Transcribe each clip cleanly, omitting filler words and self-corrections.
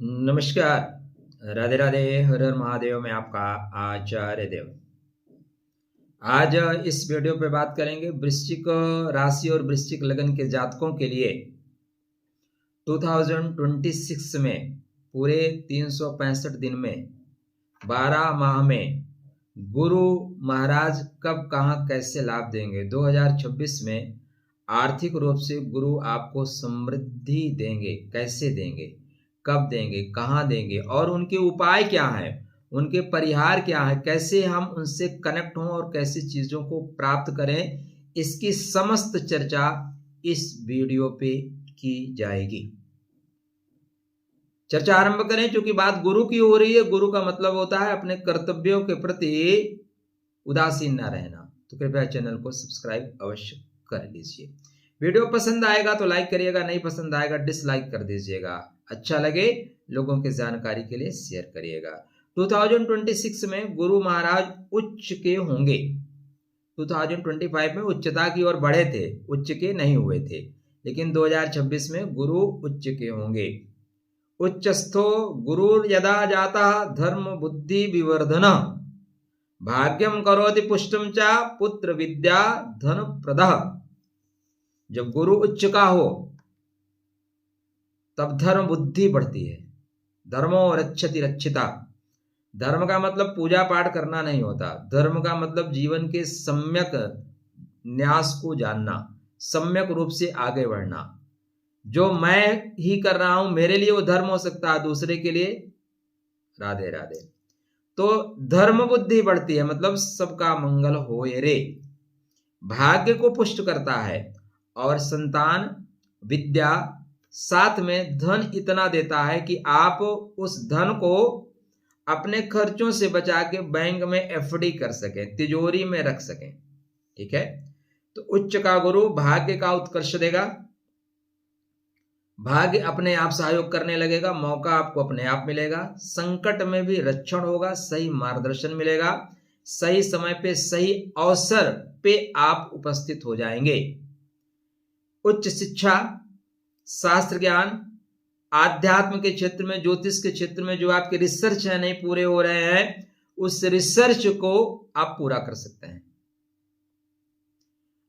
नमस्कार। राधे राधे। हर हर महादेव में आपका आचार्य देव। आज इस वीडियो पे बात करेंगे वृश्चिक राशि और वृश्चिक लगन के जातकों के लिए 2026 में पूरे 365 दिन में 12 माह में गुरु महाराज कब कहाँ कैसे लाभ देंगे। 2026 में आर्थिक रूप से गुरु आपको समृद्धि देंगे, कैसे देंगे, कब देंगे, कहाँ देंगे और उनके उपाय क्या हैं, उनके परिहार क्या है, कैसे हम उनसे कनेक्ट हों और कैसे चीज़ों को प्राप्त करें, इसकी समस्त चर्चा इस वीडियो पे की जाएगी। चर्चा आरंभ करें। क्योंकि बात गुरु की हो रही है, गुरु का मतलब होता है अपने कर्तव्यों के प्रति उदासीन न रहना। तो कृपया चैनल को सब्सक्राइब अवश्य कर लीजिए। वीडियो पसंद आएगा तो लाइक करिएगा, नहीं पसंद आएगा डिसलाइक कर दीजिएगा। अच्छा लगे लोगों के जानकारी के लिए शेयर करिएगा। 2026 में गुरु महाराज उच्च के होंगे। 2025 में उच्चता की ओर बढ़े थे, उच्च के नहीं हुए थे, लेकिन 2026 में गुरु उच्च के होंगे। उच्चस्थो गुरु यदा जाता धर्म बुद्धि विवर्धन भाग्यम करोति पुष्टम च पुत्र विद्या धन प्रदः। जब गुरु उच्च का हो तब धर्म बुद्धि बढ़ती है। धर्मो रक्षति रक्षिता। धर्म का मतलब पूजा पाठ करना नहीं होता। धर्म का मतलब जीवन के सम्यक न्यास को जानना, सम्यक रूप से आगे बढ़ना। जो मैं ही कर रहा हूं मेरे लिए वो धर्म हो सकता है, दूसरे के लिए राधे राधे। तो धर्म बुद्धि बढ़ती है, मतलब सबका मंगल हो रे। भाग्य को पुष्ट करता है और संतान, विद्या, साथ में धन इतना देता है कि आप उस धन को अपने खर्चों से बचा के बैंक में एफडी कर सकें, तिजोरी में रख सकें। ठीक है। तो उच्च का गुरु भाग्य का उत्कर्ष देगा। भाग्य अपने आप सहयोग करने लगेगा, मौका आपको अपने आप मिलेगा। संकट में भी रक्षण होगा, सही मार्गदर्शन मिलेगा, सही समय पे सही अवसर पे आप उपस्थित हो जाएंगे। उच्च शिक्षा, शास्त्र ज्ञान, आध्यात्म के क्षेत्र में, ज्योतिष के क्षेत्र में जो आपके रिसर्च है नहीं पूरे हो रहे हैं, उस रिसर्च को आप पूरा कर सकते हैं।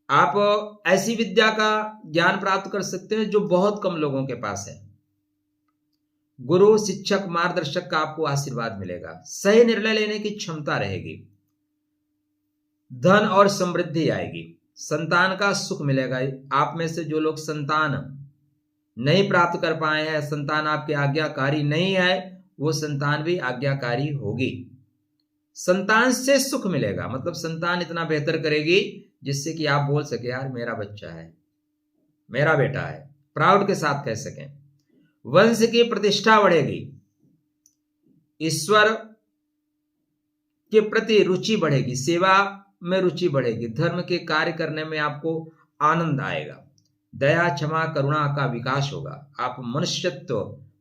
आप ऐसी विद्या का ज्ञान प्राप्त कर सकते हैं जो बहुत कम लोगों के पास है। गुरु, शिक्षक, मार्गदर्शक का आपको आशीर्वाद मिलेगा। सही निर्णय लेने की क्षमता रहेगी। धन और समृद्धि आएगी। संतान का सुख मिलेगा। आप में से जो लोग संतान नहीं प्राप्त कर पाए हैं, संतान आपके आज्ञाकारी नहीं है, वो संतान भी आज्ञाकारी होगी। संतान से सुख मिलेगा, मतलब संतान इतना बेहतर करेगी जिससे कि आप बोल सके यार मेरा बच्चा है, मेरा बेटा है, प्राउड के साथ कह सकें। वंश की प्रतिष्ठा बढ़ेगी। ईश्वर के प्रति रुचि बढ़ेगी, सेवा में रुचि बढ़ेगी, धर्म के कार्य करने में आपको आनंद आएगा। दया, क्षमा, करुणा का विकास होगा। आप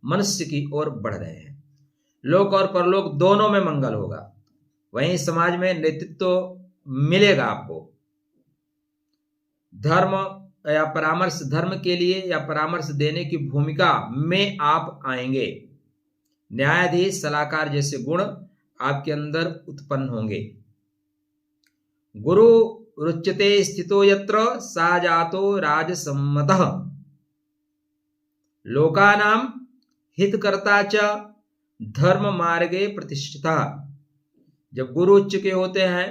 मनुष्य की ओर बढ़ रहे हैं। लोक और परलोक दोनों में मंगल होगा। वहीं समाज में नेतृत्व मिलेगा आपको। धर्म या परामर्श, धर्म के लिए या परामर्श देने की भूमिका में आप आएंगे। न्यायाधीश, सलाहकार जैसे गुण आपके अंदर उत्पन्न होंगे। गुरु रुच्यते स्थितो यत्र सा जातो राजसम्मतः लोकानां हितकर्ता च धर्म मार्गे प्रतिष्ठिता। जब गुरु उच्च के होते हैं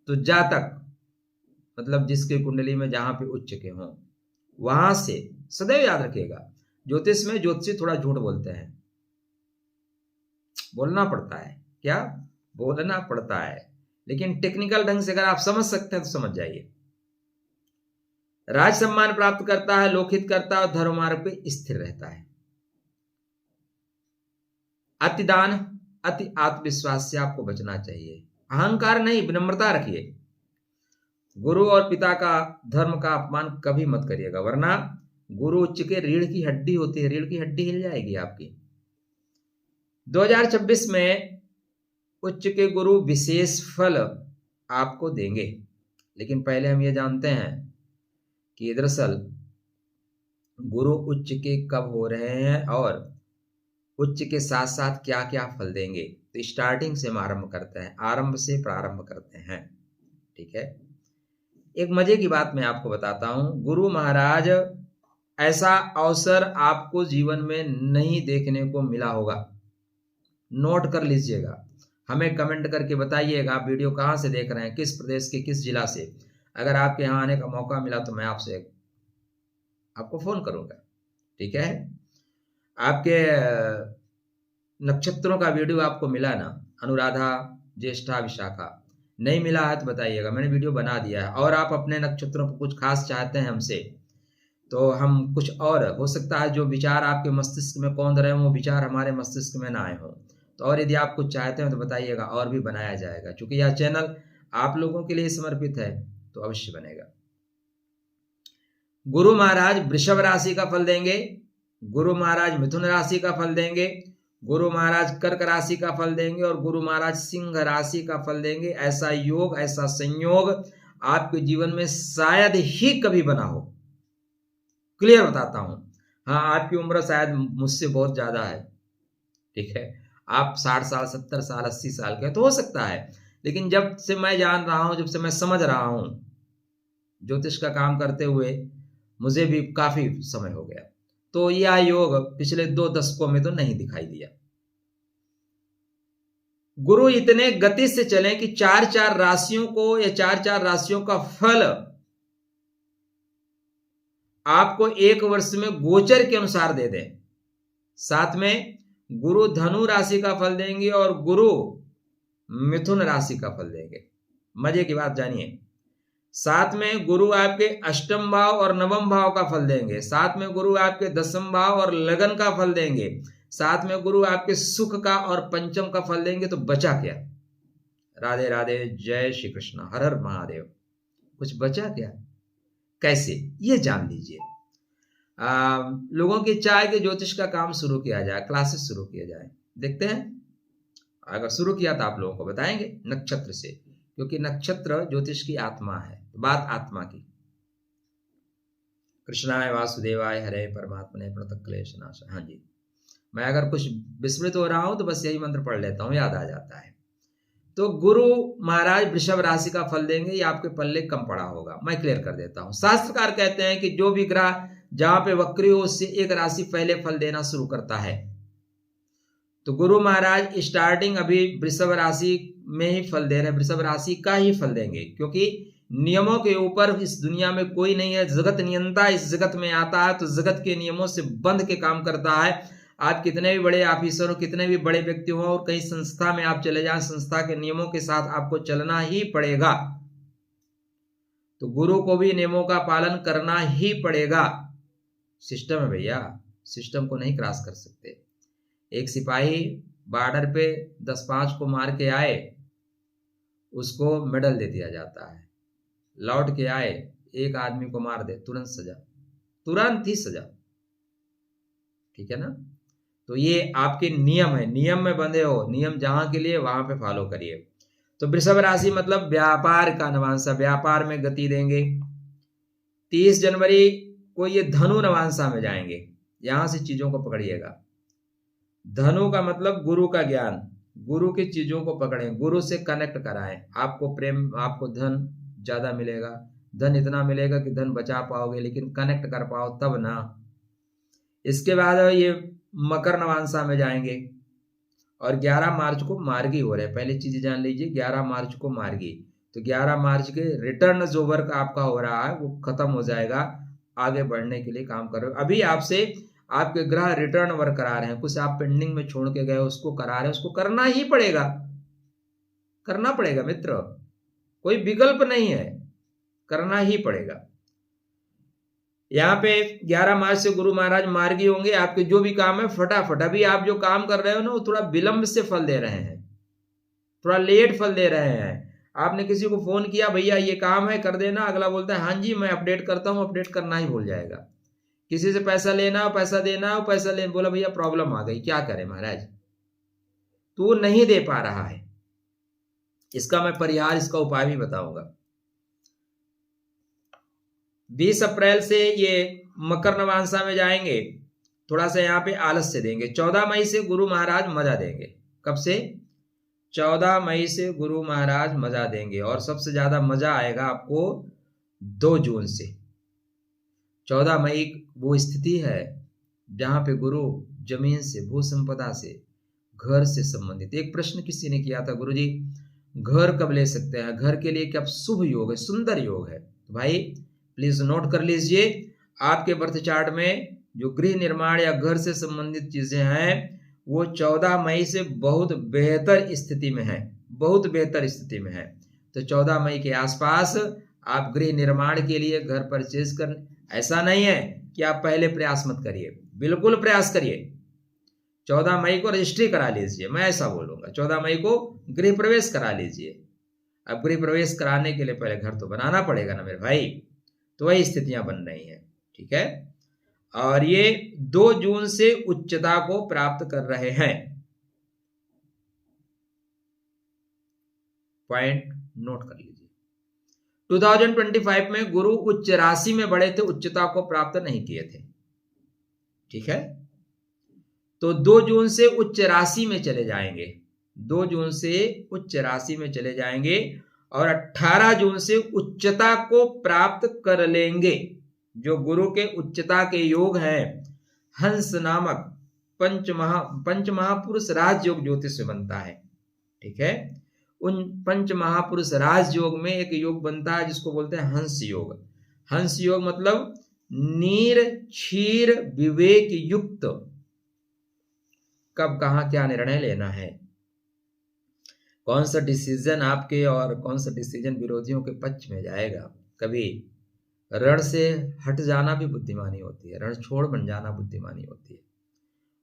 तो जातक, मतलब जिसके कुंडली में जहां पे उच्च के हों, वहां से सदैव याद रखिएगा, ज्योतिष में ज्योतिषी थोड़ा झूठ बोलते हैं, बोलना पड़ता है। क्या बोलना पड़ता है, लेकिन टेक्निकल ढंग से अगर आप समझ सकते हैं तो समझ जाइए। राज सम्मान प्राप्त करता है, लोकहित करता है और धर्म मार्ग पे स्थिर रहता है। अति दान, अति आत्मविश्वास से आपको बचना चाहिए। अहंकार नहीं, विनम्रता रखिए। गुरु और पिता का, धर्म का अपमान कभी मत करिएगा, वरना गुरु उच्च के रीढ़ की हड्डी होती है, रीढ़ की हड्डी हिल जाएगी आपकी। 2026 में उच्च के गुरु विशेष फल आपको देंगे, लेकिन पहले हम ये जानते हैं कि दरअसल गुरु उच्च के कब हो रहे हैं और उच्च के साथ साथ क्या क्या फल देंगे। तो स्टार्टिंग से हम आरंभ करते हैं, आरंभ से प्रारंभ करते हैं। ठीक है, एक मजे की बात मैं आपको बताता हूं। गुरु महाराज, ऐसा अवसर आपको जीवन में नहीं देखने को मिला होगा, नोट कर लीजिएगा। हमें कमेंट करके बताइएगा आप वीडियो कहाँ से देख रहे हैं, किस प्रदेश के किस जिला से। अगर आपके यहाँ आने का मौका मिला तो मैं आपको फोन करूंगा। ठीक है, आपके नक्षत्रों का वीडियो आपको मिला ना, अनुराधा, ज्येष्ठा, विशाखा, नहीं मिला है तो बताइएगा, मैंने वीडियो बना दिया है। और आप अपने नक्षत्रों पर कुछ खास चाहते हैं हमसे, तो हम कुछ और, हो सकता है जो विचार आपके मस्तिष्क में कौंध रहे हों वो विचार हमारे मस्तिष्क में ना आए हों, तो और यदि आप कुछ चाहते हैं तो बताइएगा, और भी बनाया जाएगा। क्योंकि यह चैनल आप लोगों के लिए समर्पित है तो अवश्य बनेगा। गुरु महाराज वृषभ राशि का फल देंगे, गुरु महाराज मिथुन राशि का फल देंगे, गुरु महाराज कर्क राशि का फल देंगे और गुरु महाराज सिंह राशि का फल देंगे। ऐसा योग, ऐसा संयोग आपके जीवन में शायद ही कभी बना हो। क्लियर बताता हूं। हाँ, आपकी उम्र शायद मुझसे बहुत ज्यादा है, ठीक है, आप 60 साल, 70 साल, 80 साल के तो हो सकता है, लेकिन जब से मैं जान रहा हूं, जब से मैं समझ रहा हूं ज्योतिष का काम करते हुए, मुझे भी काफी समय हो गया, तो यह योग पिछले 2 दशकों में तो नहीं दिखाई दिया। गुरु इतने गति से चले कि 4-4 राशियों को या 4-4 राशियों का फल आपको 1 वर्ष में गोचर के अनुसार दे दें। साथ में गुरु धनु राशि का फल देंगे और गुरु मिथुन राशि का फल देंगे। मजे की बात जानिए, साथ में गुरु आपके अष्टम भाव और नवम भाव का फल देंगे, साथ में गुरु आपके दसम भाव और लगन का फल देंगे, साथ में गुरु आपके सुख का और पंचम का फल देंगे। तो बचा क्या? राधे राधे, जय श्री कृष्ण, हर हर महादेव। कुछ बचा क्या? कैसे, ये जान लीजिए। लोगों की इच्छा है कि ज्योतिष का काम शुरू किया जाए, क्लासेस शुरू किया जाए। देखते हैं, अगर शुरू किया तो आप लोगों को बताएंगे नक्षत्र से, क्योंकि नक्षत्र ज्योतिष की आत्मा है, बात आत्मा की। कृष्णाय वासुदेवाय हरे परमात्मने प्रणत क्लेश नाश। हाँ जी, मैं अगर कुछ विस्मृत हो रहा हूं तो बस यही मंत्र पढ़ लेता हूं, याद आ जाता है। तो गुरु महाराज वृषभ राशि का फल देंगे, ये आपके पल्ले कम पड़ा होगा। मैं क्लियर कर देता हूं। शास्त्रकार कहते हैं कि जो भी ग्रह जहां पे वक्री हो उससे एक राशि पहले फल देना शुरू करता है। तो गुरु महाराज स्टार्टिंग अभी वृषभ राशि में ही फल दे रहे हैं, वृषभ राशि का ही फल देंगे, क्योंकि नियमों के ऊपर इस दुनिया में कोई नहीं है। जगत नियंता इस जगत में आता है तो जगत के नियमों से बंध के काम करता है। आप कितने भी बड़े ऑफिसर हो, कितने भी बड़े व्यक्ति हो और कहीं संस्था में आप चले जाएं, संस्था के नियमों के साथ आपको चलना ही पड़ेगा। तो गुरु को भी नियमों का पालन करना ही पड़ेगा। सिस्टम है भैया, सिस्टम को नहीं क्रॉस कर सकते। एक सिपाही बॉर्डर पे 10-5 को मार के आए, उसको मेडल दे दिया जाता है। लौट के आए, एक आदमी को मार दे, तुरंत सजा, तुरंत ही सजा। ठीक है ना? तो ये आपके नियम है, नियम में बंधे हो, नियम जहां के लिए वहां पे फॉलो करिए। तो वृषभ राशि मतलब व्यापार का नवांशा, व्यापार में गति देंगे। 30 जनवरी को ये धनु नवांशा में जाएंगे, यहां से चीजों को पकड़िएगा। धनु का मतलब गुरु का ज्ञान, गुरु की चीजों को पकड़ें, गुरु से कनेक्ट कराएं। आपको प्रेम, आपको धन ज्यादा मिलेगा, धन इतना मिलेगा कि धन बचा पाओगे, लेकिन कनेक्ट कर पाओ तब ना। इसके बाद ये मकर नवांशा में जाएंगे और 11 मार्च को मार्गी हो रहे हैं। पहली चीज जान लीजिए, 11 मार्च को मार्गी। तो 11 मार्च के रिटर्न जो वर्क आपका हो रहा है वो खत्म हो जाएगा, आगे बढ़ने के लिए काम कर रहे हो। अभी आपसे आपके ग्रह रिटर्न वर्क करा रहे हैं, कुछ आप पेंडिंग में छोड़ के गए उसको करा रहे हैं, उसको करना ही पड़ेगा, करना पड़ेगा मित्र, कोई विकल्प नहीं है, करना ही पड़ेगा। यहाँ पे 11 मार्च से गुरु महाराज मार्गी होंगे। आपके जो भी काम है फटाफट, अभी आप जो काम कर रहे हो ना वो थोड़ा विलंब से फल दे रहे हैं, थोड़ा लेट फल दे रहे हैं। आपने किसी को फोन किया, भैया ये काम है कर देना, अगला बोलता है हाँ जी मैं अपडेट करता हूँ, अपडेट करना ही भूल जाएगा। किसी से पैसा लेना हो, पैसा देना हो, पैसा ले, बोला भैया प्रॉब्लम आ गई, क्या करें महाराज, तो वो नहीं दे पा रहा है। इसका मैं परिहार, इसका उपाय भी बताऊंगा। 20 अप्रैल से ये मकर नवांशा में जाएंगे थोड़ा सा यहाँ पे आलस्य देंगे। 14 मई से गुरु महाराज मजा देंगे। कब से? 14 मई से गुरु महाराज मजा देंगे। और सबसे ज्यादा मजा आएगा आपको 2 जून से। 14 मई वो स्थिति है जहां पे गुरु जमीन से, भू संपदा से, घर से संबंधित। एक प्रश्न किसी ने किया था, गुरुजी घर कब ले सकते हैं, घर के लिए क्या शुभ योग है, सुंदर योग है? तो भाई प्लीज नोट कर लीजिए, आपके बर्थ चार्ट में जो गृह निर्माण या घर से संबंधित चीजें हैं वो 14 मई से बहुत बेहतर स्थिति में है, बहुत बेहतर स्थिति में है। तो 14 मई के आसपास आप गृह निर्माण के लिए घर परचेज कर, ऐसा नहीं है कि आप पहले प्रयास मत करिए, बिल्कुल प्रयास करिए। 14 मई को रजिस्ट्री करा लीजिए, मैं ऐसा बोलूंगा। 14 मई को गृह प्रवेश करा लीजिए। अब गृह प्रवेश कराने के लिए पहले घर तो बनाना पड़ेगा ना मेरे भाई। तो वही स्थितियां बन रही हैं, ठीक है। और ये 2 जून से उच्चता को प्राप्त कर रहे हैं। पॉइंट नोट कर लीजिए। 2025 में गुरु उच्च राशि में बढ़े थे, उच्चता को प्राप्त नहीं किए थे, ठीक है। तो 2 जून से उच्च राशि में चले जाएंगे, 2 जून से उच्च राशि में चले जाएंगे और 18 जून से उच्चता को प्राप्त कर लेंगे। जो गुरु के उच्चता के योग हैं, हंस नामक पंच महापुरुष राजयोग ज्योतिष में बनता है, ठीक है। उन पंच महापुरुष राजयोग में एक योग बनता है जिसको बोलते हैं हंस योग। हंस योग मतलब नीर क्षीर विवेक युक्त, कब कहां क्या निर्णय लेना है, कौन सा डिसीजन आपके और कौन सा डिसीजन विरोधियों के पक्ष में जाएगा। कभी रण से हट जाना भी बुद्धिमानी होती है, रण छोड़ बन जाना बुद्धिमानी होती है,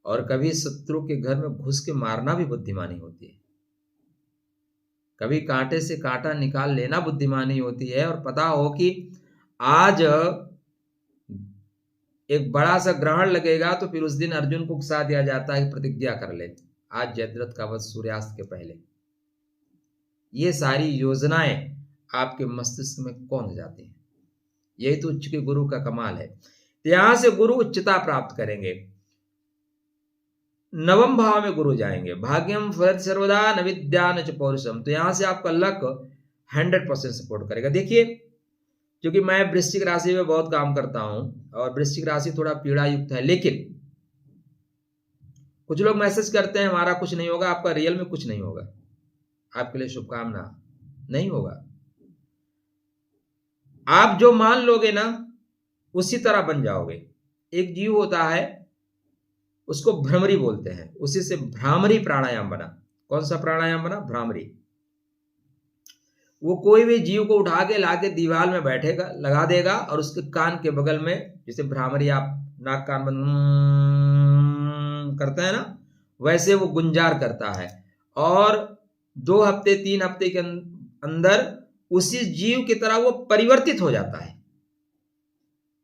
और कभी शत्रु के घर में घुस के मारना भी बुद्धिमानी होती है, कभी कांटे से कांटा निकाल लेना बुद्धिमानी होती है। और पता हो कि आज एक बड़ा सा ग्रहण लगेगा तो फिर उस दिन अर्जुन को उकसा दिया जाता है कि प्रतिज्ञा कर ले, आज जयद्रथ का वध सूर्यास्त के पहले। ये सारी योजनाएं आपके मस्तिष्क में कौन जाती हैं? यही तो उच्च के गुरु का कमाल है। तो यहां से गुरु उच्चता प्राप्त करेंगे। नवम भाव में गुरु जाएंगे, भाग्यम फलत सर्वदा न विद्या न च पौरुषम। तो यहां से आपका लक 100% सपोर्ट करेगा। देखिए, क्योंकि मैं वृश्चिक राशि में बहुत काम करता हूं और वृश्चिक राशि थोड़ा पीड़ा युक्त है, लेकिन कुछ लोग मैसेज करते हैं हमारा कुछ नहीं होगा, आपका रियल में कुछ नहीं होगा, आपके लिए शुभकामना नहीं होगा। आप जो मान लोगे ना उसी तरह बन जाओगे। एक जीव होता है उसको भ्रमरी बोलते हैं, उसी से भ्रामरी प्राणायाम बना। कौन सा प्राणायाम बना? भ्रामरी। वो कोई भी जीव को उठा के लाके दीवार में बैठेगा, लगा देगा और उसके कान के बगल में, जैसे भ्रामरी आप नाक कान बंद करते हैं ना, वैसे वो गुंजार करता है और 2 हफ्ते 3 हफ्ते के अंदर उसी जीव की तरह वो परिवर्तित हो जाता है।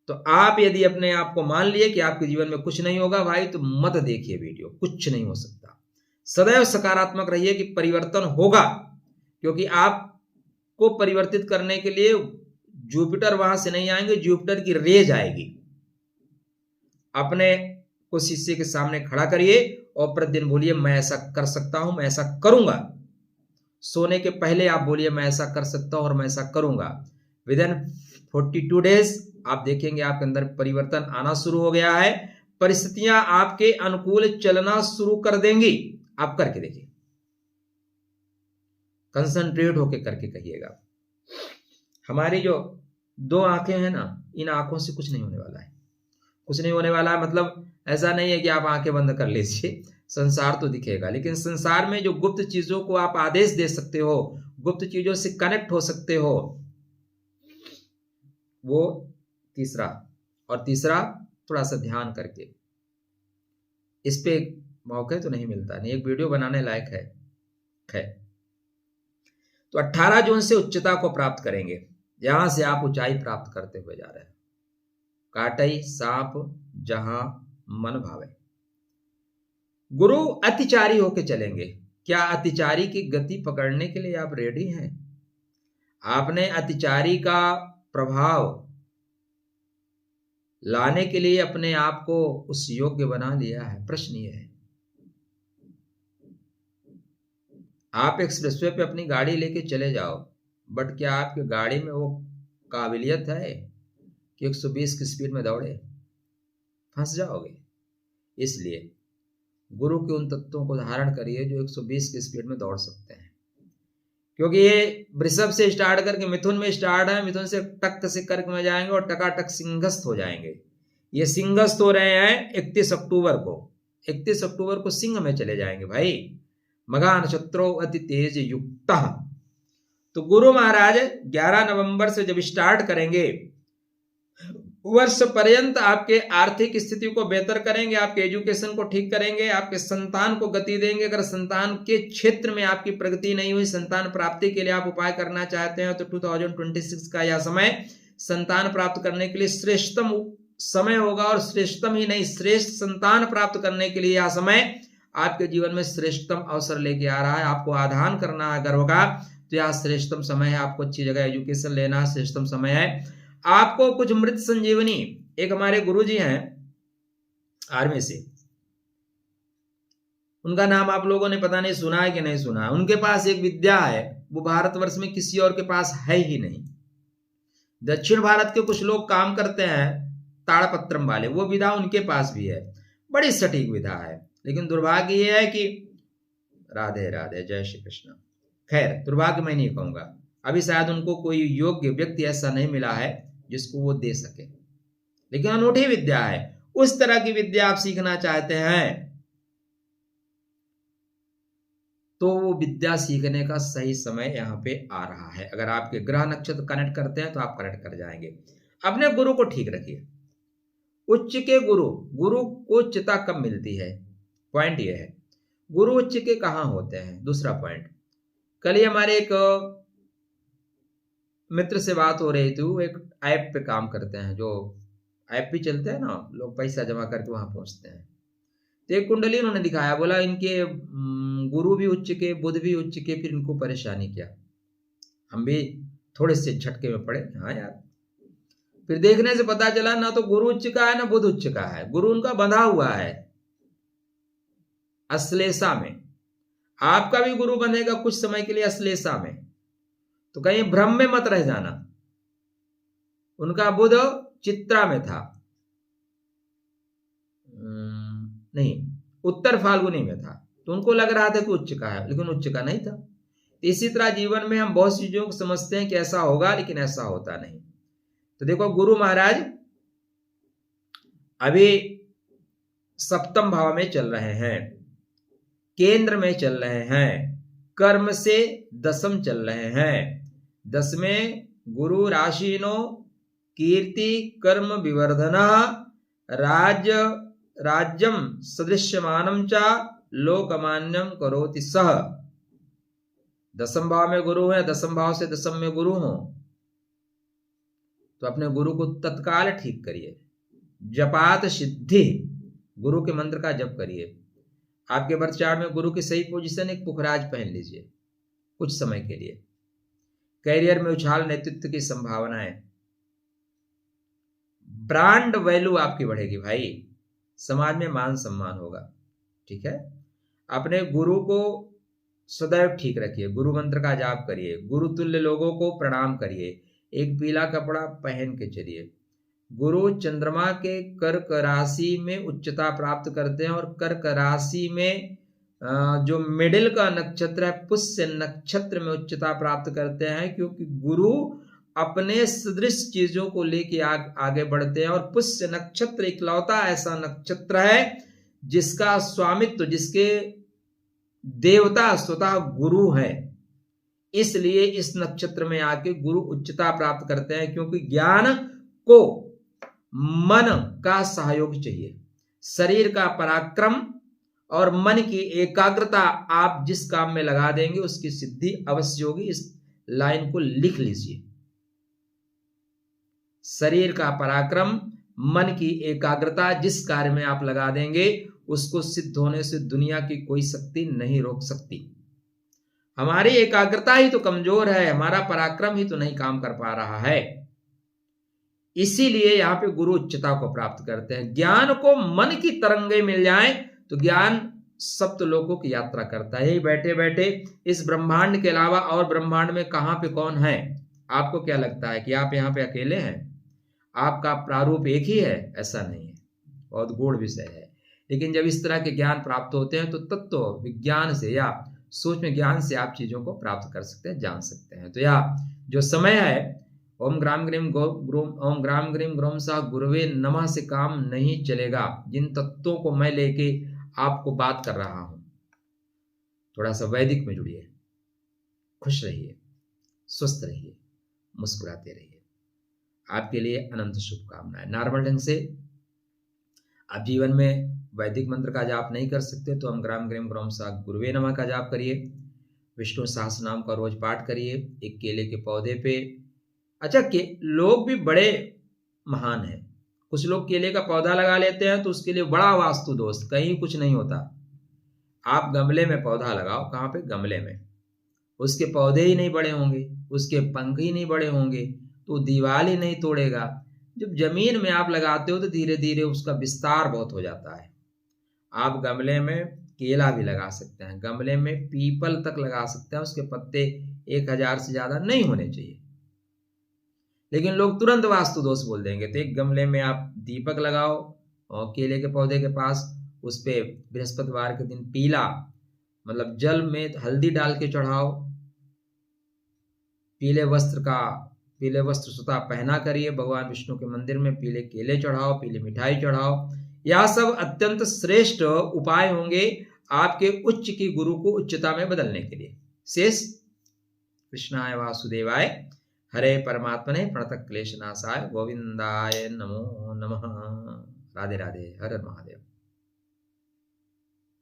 तो आप यदि अपने आप को मान लिए कि आपके जीवन में कुछ नहीं होगा भाई, तो मत देखिए वीडियो, कुछ नहीं हो सकता। सदैव सकारात्मक रहिए कि परिवर्तन होगा, क्योंकि आपको परिवर्तित करने के लिए जुपिटर वहां से नहीं आएंगे, जुपिटर की रेज आएगी। अपने को शीशे के सामने खड़ा करिए और प्रतिदिन बोलिए मैं ऐसा कर सकता हूं, मैं ऐसा करूंगा। सोने के पहले आप बोलिए मैं ऐसा कर सकता हूं और मैं ऐसा करूंगा। विदिन 42 डेज आप देखेंगे आपके अंदर परिवर्तन आना शुरू हो गया है, परिस्थितियां आपके अनुकूल चलना शुरू कर देंगी। आप करके देखिए, कंसंट्रेट होके करके कहिएगा। हमारी जो 2 आंखें हैं ना, इन आंखों से कुछ नहीं होने वाला है, कुछ नहीं होने वाला है। मतलब ऐसा नहीं है कि आप आंखें बंद कर लीजिए, संसार तो दिखेगा, लेकिन संसार में जो गुप्त चीजों को आप आदेश दे सकते हो, गुप्त चीजों से कनेक्ट हो सकते हो, वो तीसरा। और तीसरा, थोड़ा सा ध्यान करके, इस पे मौके तो नहीं मिलता, नहीं एक वीडियो बनाने लायक है। तो 18 जून से उच्चता को प्राप्त करेंगे, यहां से आप ऊंचाई प्राप्त करते हुए जा रहे हैं। काटई सांप जहां मन भावे। गुरु अतिचारी होके चलेंगे। क्या अतिचारी की गति पकड़ने के लिए आप रेडी हैं? आपने अतिचारी का प्रभाव लाने के लिए अपने आप को उस योग्य बना लिया है? प्रश्न ये है। आप एक्सप्रेसवे पे अपनी गाड़ी लेके चले जाओ, बट क्या आपकी गाड़ी में वो काबिलियत है कि 120 की स्पीड में दौड़े? फंस जाओगे। इसलिए गुरु के उन तत्वों को धारण करिए जो 120 की स्पीड में दौड़ सकते हैं, क्योंकि ये वृषभ से स्टार्ट करके मिथुन में स्टार्ट है, मिथुन से टक से कर्क में जाएंगे और टकाटक सिंहस्थ हो जाएंगे। ये सिंहस्थ हो रहे हैं 31 अक्टूबर को। 31 अक्टूबर को सिंह में चले जाएंगे भाई। मघा नक्षत्रो अति तेज युक्त। तो गुरु महाराज 11 नवंबर से जब स्टार्ट करेंगे, वर्ष पर्यंत आपके आर्थिक स्थिति को बेहतर करेंगे, आपके एजुकेशन को ठीक करेंगे, आपके संतान को गति देंगे। अगर संतान के क्षेत्र में आपकी प्रगति नहीं हुई, संतान प्राप्ति के लिए आप उपाय करना चाहते हैं, तो 2026 का यह समय संतान प्राप्त करने के लिए श्रेष्ठतम समय होगा। और श्रेष्ठतम ही नहीं, श्रेष्ठ संतान प्राप्त करने के लिए यह समय आपके जीवन में श्रेष्ठतम अवसर लेके आ रहा है। आपको आधान करना है गर्व का, तो यह श्रेष्ठतम समय है। आपको अच्छी जगह एजुकेशन लेना श्रेष्ठतम समय है। आपको कुछ मृत संजीवनी, एक हमारे गुरुजी हैं आर्मी से, उनका नाम आप लोगों ने पता नहीं सुना है कि नहीं सुना है। उनके पास एक विद्या है, वो भारतवर्ष में किसी और के पास है ही नहीं। दक्षिण भारत के कुछ लोग काम करते हैं ताड़पत्रम वाले, वो विधा उनके पास भी है, बड़ी सटीक विधा है। लेकिन दुर्भाग्य ये है कि राधे राधे, जय श्री कृष्ण। खैर, दुर्भाग्य मैं नहीं कहूंगा, अभी शायद उनको कोई योग्य व्यक्ति ऐसा नहीं मिला है जिसको वो दे सके। लेकिन अनूठी विद्या है। उस तरह की विद्या आप सीखना चाहते हैं तो वो विद्या सीखने का सही समय यहाँ पे आ रहा है। अगर आपके ग्रह नक्षत्र कनेक्ट करते हैं तो आप कनेक्ट कर जाएंगे। अपने गुरु को ठीक रखिए। उच्च के गुरु, गुरु को उच्चता कब मिलती है? पॉइंट ये है, गुरु उच्च के कहाँ होते हैं? दूसरा पॉइंट, कल ही हमारे एक मित्र से बात हो रही थी, वो एक ऐप पे काम करते हैं, जो ऐप भी चलते हैं ना, लोग पैसा जमा करके वहां पहुंचते हैं। तो एक कुंडली उन्होंने दिखाया, बोला इनके गुरु भी उच्च के, बुध भी उच्च के, फिर इनको परेशानी क्या। हम भी थोड़े से झटके में पड़े, हाँ यार। फिर देखने से पता चला ना तो गुरु उच्च का है ना बुध उच्च का है। गुरु उनका बंधा हुआ है अश्लेषा में। आपका भी गुरु बनेगा कुछ समय के लिए अश्लेषा में, तो कहीं भ्रम में मत रह जाना। उनका बुध चित्रा में था, नहीं, उत्तर फाल्गुनी में था, तो उनको लग रहा था कि उच्च का है, लेकिन उच्च का नहीं था। इसी तरह जीवन में हम बहुत चीजों को समझते हैं कि ऐसा होगा, लेकिन ऐसा होता नहीं। तो देखो, गुरु महाराज अभी सप्तम भाव में चल रहे हैं, केंद्र में चल रहे हैं, कर्म से दसम चल रहे हैं। दसवें गुरु राशिनो कीर्ति कर्म विवर्धना राज्यम सदृश्यमानम च लोकमान्यम करोति सह। दसम भाव में गुरु है, दसम भाव से दसम में गुरु हो, तो अपने गुरु को तत्काल ठीक करिए। जपात सिद्धि, गुरु के मंत्र का जप करिए। आपके बर्थ चार्ट में गुरु की सही पोजीशन, एक पुखराज पहन लीजिए कुछ समय के लिए। कैरियर में उछाल, नेतृत्व की संभावनाएं, ब्रांड वैल्यू आपकी बढ़ेगी भाई, समाज में मान सम्मान होगा। ठीक है, अपने गुरु को सदैव ठीक रखिए, गुरु मंत्र का जाप करिए, गुरु तुल्य लोगों को प्रणाम करिए, एक पीला कपड़ा पहन के चलिए। गुरु चंद्रमा के कर्क राशि में उच्चता प्राप्त करते हैं, और कर्क राशि में जो मिडिल का नक्षत्र है पुष्य नक्षत्र में उच्चता प्राप्त करते हैं, क्योंकि गुरु अपने सदृश चीजों को लेके आगे बढ़ते हैं। और पुष्य नक्षत्र इकलौता ऐसा नक्षत्र है जिसका स्वामित्व, जिसके देवता स्वतः गुरु है। इसलिए इस नक्षत्र में आके गुरु उच्चता प्राप्त करते हैं, क्योंकि ज्ञान को मन का सहयोग चाहिए, शरीर का पराक्रम और मन की एकाग्रता आप जिस काम में लगा देंगे उसकी सिद्धि अवश्य होगी। इस लाइन को लिख लीजिए, शरीर का पराक्रम, मन की एकाग्रता जिस कार्य में आप लगा देंगे उसको सिद्ध होने से दुनिया की कोई शक्ति नहीं रोक सकती। हमारी एकाग्रता ही तो कमजोर है, हमारा पराक्रम ही तो नहीं काम कर पा रहा है। इसीलिए यहाँ पे गुरु उच्चता को प्राप्त करते हैं। ज्ञान को मन की तरंगे मिल जाए तो ज्ञान सप्त लोकों की यात्रा करता है। यही बैठे बैठे इस ब्रह्मांड के अलावा और ब्रह्मांड में कहाँ पे कौन है? आपको क्या लगता है कि आप यहाँ पे अकेले हैं? आपका प्रारूप एक ही है? ऐसा नहीं है, बहुत गूढ़ विषय है। लेकिन जब इस तरह के ज्ञान प्राप्त होते हैं तो तत्व विज्ञान से या सूक्ष्म ज्ञान से आप चीजों को प्राप्त कर सकते हैं, जान सकते हैं। तो यह जो समय है, ओम ग्राम ग्रीम ग्रोम सा गुरुवे नमः से काम नहीं चलेगा। जिन तत्वों को मैं लेके आपको बात कर रहा हूं, थोड़ा सा वैदिक में जुड़िए, खुश रहिए, स्वस्थ रहिए, मुस्कुराते रहिए। आपके लिए अनंत शुभकामनाएं। नॉर्मल ढंग से आप जीवन में वैदिक मंत्र का जाप नहीं कर सकते तो हम ग्राम ग्रीम ग्रोम सा गुरुवे नमः का जाप करिए। विष्णु सहस्त्र नाम का रोज पाठ करिए। एक केले के पौधे पे, अच्छा लोग भी बड़े महान हैं। कुछ लोग केले का पौधा लगा लेते हैं तो उसके लिए बड़ा वास्तु दोष, कहीं कुछ नहीं होता। आप गमले में पौधा लगाओ, कहाँ पे? गमले में। उसके पौधे ही नहीं बड़े होंगे, उसके पंख ही नहीं बड़े होंगे तो दीवार ही नहीं तोड़ेगा। जब जमीन में आप लगाते हो तो धीरे धीरे उसका विस्तार बहुत हो जाता है। आप गमले में केला भी लगा सकते हैं, गमले में पीपल तक लगा सकते हैं, उसके पत्ते 1000 से ज्यादा नहीं होने चाहिए। लेकिन लोग तुरंत वास्तु दोष बोल देंगे। तो एक गमले में आप दीपक लगाओ और केले के पौधे के पास उस पे बृहस्पतिवार के दिन पीला, मतलब जल में हल्दी डाल के चढ़ाओ। पीले वस्त्र स्वतः पहना करिए। भगवान विष्णु के मंदिर में पीले केले चढ़ाओ, पीली मिठाई चढ़ाओ। यह सब अत्यंत श्रेष्ठ उपाय होंगे आपके उच्च की गुरु को उच्चता में बदलने के लिए। शेष कृष्णाय वासुदेवाय हरे परमात्मने प्रणत क्लेशनाशाय गोविंदाय नमो नमः। राधे राधे। हर हर महादेव।